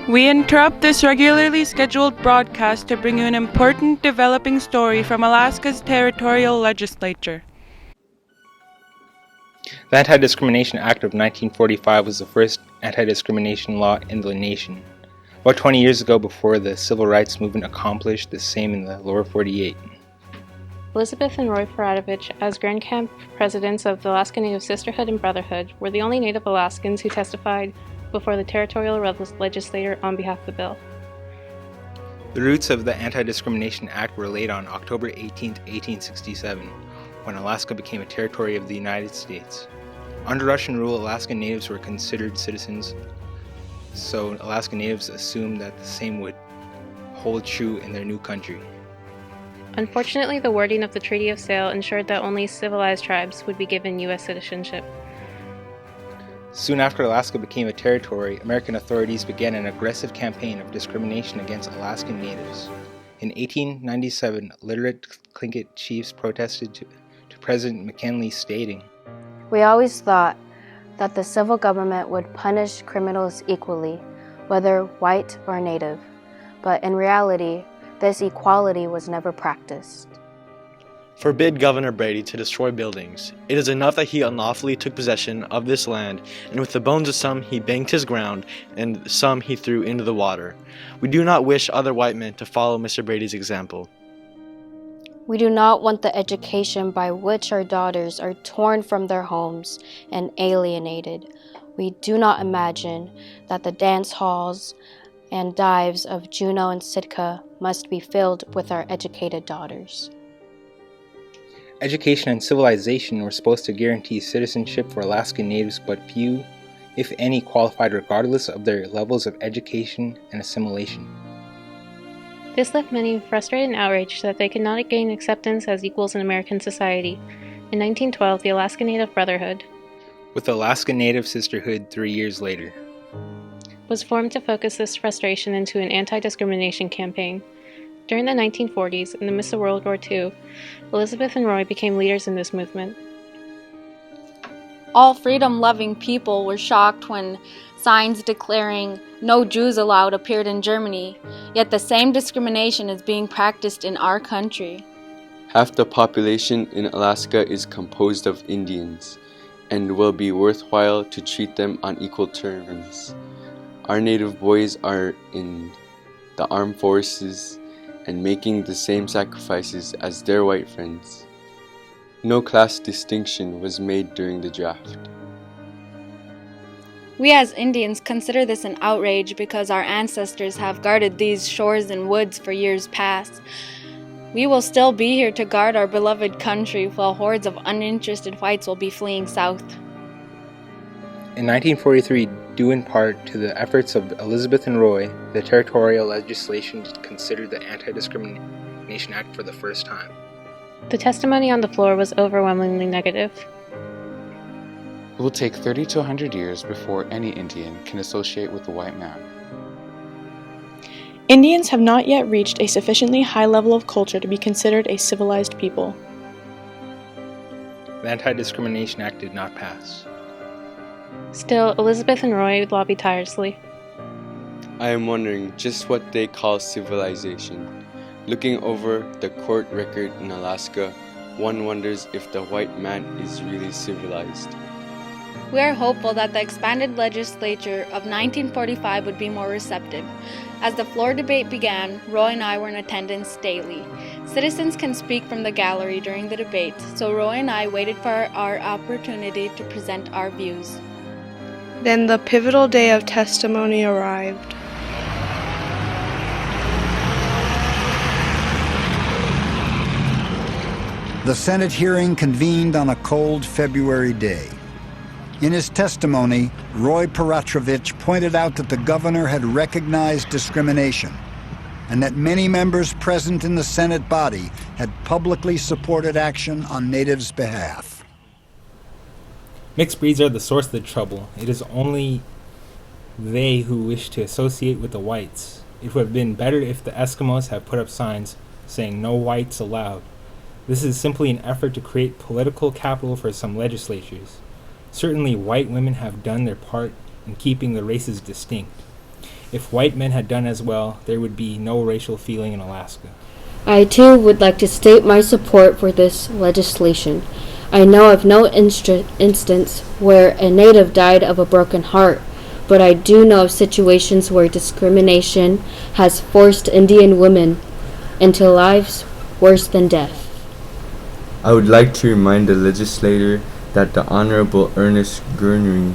We interrupt this regularly scheduled broadcast to bring you an important developing story from Alaska's territorial legislature. The Anti-Discrimination Act of 1945 was the first anti-discrimination law in the nation, about 20 years ago before the civil rights movement accomplished the same in the lower 48. Elizabeth and Roy Peratrovich, as Grand Camp presidents of the Alaska Native Sisterhood and Brotherhood, were the only Native Alaskans who testified before the territorial legislature on behalf of the bill. The roots of the Anti-Discrimination Act were laid on October 18, 1867, when Alaska became a territory of the United States. Under Russian rule, Alaskan Natives were considered citizens, so Alaskan Natives assumed that the same would hold true in their new country. Unfortunately, the wording of the Treaty of Sale ensured that only civilized tribes would be given U.S. citizenship. Soon after Alaska became a territory, American authorities began an aggressive campaign of discrimination against Alaskan Natives. In 1897, literate Tlingit chiefs protested to President McKinley, stating, "We always thought that the civil government would punish criminals equally, whether white or native, but in reality, this equality was never practiced. Forbid Governor Brady to destroy buildings. It is enough that he unlawfully took possession of this land, and with the bones of some he banked his ground, and some he threw into the water. We do not wish other white men to follow Mr. Brady's example. We do not want the education by which our daughters are torn from their homes and alienated. We do not imagine that the dance halls and dives of Juneau and Sitka must be filled with our educated daughters." Education and civilization were supposed to guarantee citizenship for Alaskan Natives, but few, if any, qualified regardless of their levels of education and assimilation. This left many frustrated and outraged that they could not gain acceptance as equals in American society. In 1912, the Alaska Native Brotherhood, with the Alaska Native Sisterhood 3 years later, was formed to focus this frustration into an anti-discrimination campaign. During the 1940s, in the midst of World War II, Elizabeth and Roy became leaders in this movement. All freedom-loving people were shocked when signs declaring "No Jews Allowed" appeared in Germany, yet the same discrimination is being practiced in our country. Half the population in Alaska is composed of Indians, and will be worthwhile to treat them on equal terms. Our Native boys are in the armed forces and making the same sacrifices as their white friends. No class distinction was made during the draft. We as Indians consider this an outrage because our ancestors have guarded these shores and woods for years past. We will still be here to guard our beloved country while hordes of uninterested whites will be fleeing south. In 1943, due in part to the efforts of Elizabeth and Roy, the territorial legislation considered the Anti-Discrimination Act for the first time. The testimony on the floor was overwhelmingly negative. It will take 30 to 100 years before any Indian can associate with a white man. Indians have not yet reached a sufficiently high level of culture to be considered a civilized people. The Anti-Discrimination Act did not pass. Still, Elizabeth and Roy lobbied tirelessly. I am wondering just what they call civilization. Looking over the court record in Alaska, one wonders if the white man is really civilized. We are hopeful that the expanded legislature of 1945 would be more receptive. As the floor debate began, Roy and I were in attendance daily. Citizens can speak from the gallery during the debate, so Roy and I waited for our opportunity to present our views. Then the pivotal day of testimony arrived. The Senate hearing convened on a cold February day. In his testimony, Roy Peratrovich pointed out that the governor had recognized discrimination and that many members present in the Senate body had publicly supported action on Natives' behalf. Mixed breeds are the source of the trouble. It is only they who wish to associate with the whites. It would have been better if the Eskimos had put up signs saying "No whites allowed." This is simply an effort to create political capital for some legislatures. Certainly white women have done their part in keeping the races distinct. If white men had done as well, there would be no racial feeling in Alaska. I too would like to state my support for this legislation. I know of no instance where a native died of a broken heart, but I do know of situations where discrimination has forced Indian women into lives worse than death. I would like to remind the legislator that the Honorable Ernest Gurney,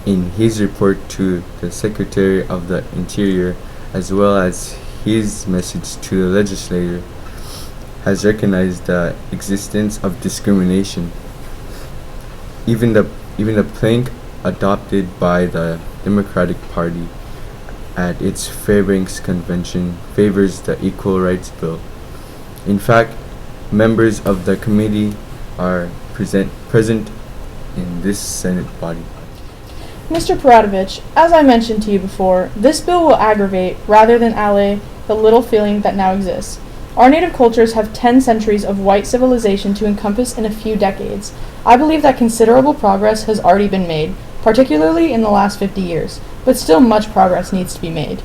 in his report to the Secretary of the Interior, as well as his message to the legislator, has recognized the existence of discrimination. Even the plank adopted by the Democratic Party at its Fairbanks Convention favors the Equal Rights Bill. In fact, members of the committee are present in this Senate body. Mr. Peratrovich, as I mentioned to you before, this bill will aggravate rather than allay the little feeling that now exists. Our native cultures have 10 centuries of white civilization to encompass in a few decades. I believe that considerable progress has already been made, particularly in the last 50 years, but still much progress needs to be made.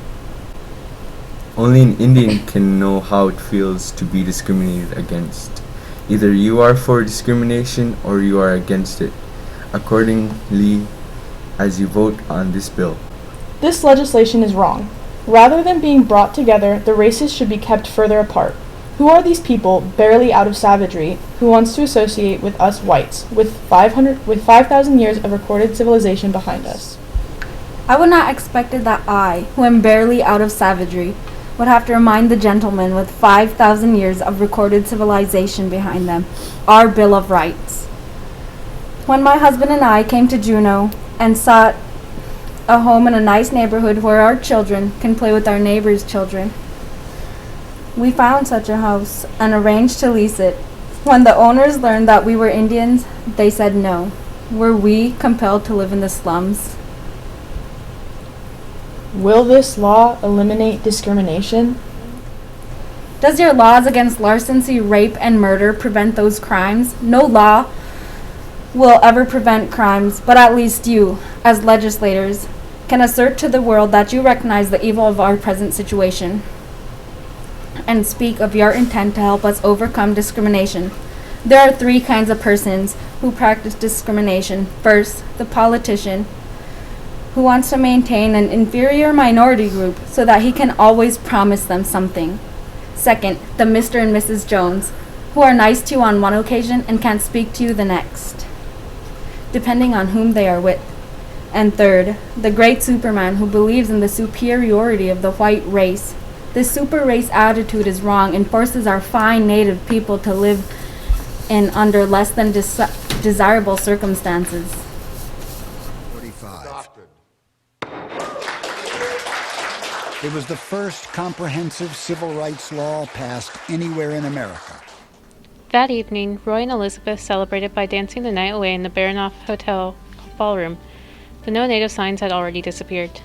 Only an Indian can know how it feels to be discriminated against. Either you are for discrimination or you are against it, accordingly as you vote on this bill. This legislation is wrong. Rather than being brought together, the races should be kept further apart. Who are these people, barely out of savagery, who wants to associate with us whites, with 5,000 years of recorded civilization behind us? I would not expected that I, who am barely out of savagery, would have to remind the gentlemen with 5,000 years of recorded civilization behind them our Bill of Rights. When my husband and I came to Juneau and sought a home in a nice neighborhood where our children can play with our neighbors' children, we found such a house and arranged to lease it. When the owners learned that we were Indians, they said no. Were we compelled to live in the slums? Will this law eliminate discrimination? Does your laws against larceny, rape, and murder prevent those crimes? No law will ever prevent crimes, but at least you, as legislators, can assert to the world that you recognize the evil of our present situation and speak of your intent to help us overcome discrimination. There are three kinds of persons who practice discrimination. First, the politician, who wants to maintain an inferior minority group so that he can always promise them something. Second, the Mr. and Mrs. Jones, who are nice to you on one occasion and can't speak to you the next, depending on whom they are with. And third, the great Superman who believes in the superiority of the white race. This super race attitude is wrong and forces our fine native people to live in under less than desirable circumstances. 45. It was the first comprehensive civil rights law passed anywhere in America. That evening, Roy and Elizabeth celebrated by dancing the night away in the Baranoff Hotel ballroom. The no native signs had already disappeared.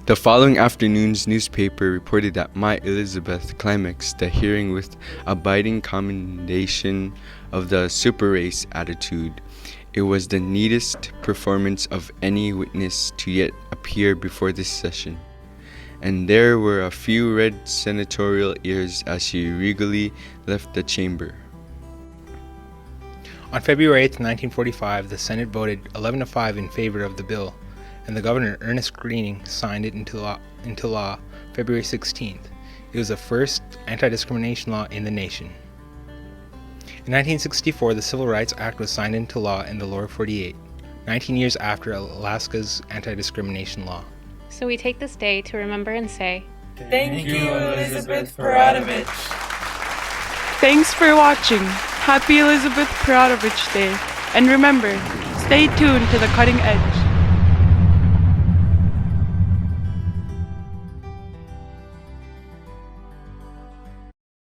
The following afternoon's newspaper reported that my Elizabeth climaxed the hearing with a biting commendation of the super race attitude. It was the neatest performance of any witness to yet appear before this session, and there were a few red senatorial ears as she regally left the chamber. On February 8, 1945, the Senate voted 11-5 in favor of the bill, and the Governor, Ernest Greening, signed it into law February 16th. It was the first anti-discrimination law in the nation. In 1964, the Civil Rights Act was signed into law in the Lower 48, 19 years after Alaska's anti-discrimination law. So we take this day to remember and say, Thank you, Elizabeth Peratrovich. Thanks for watching. Happy Elizabeth Peratrovich Day. And remember, stay tuned to the cutting edge.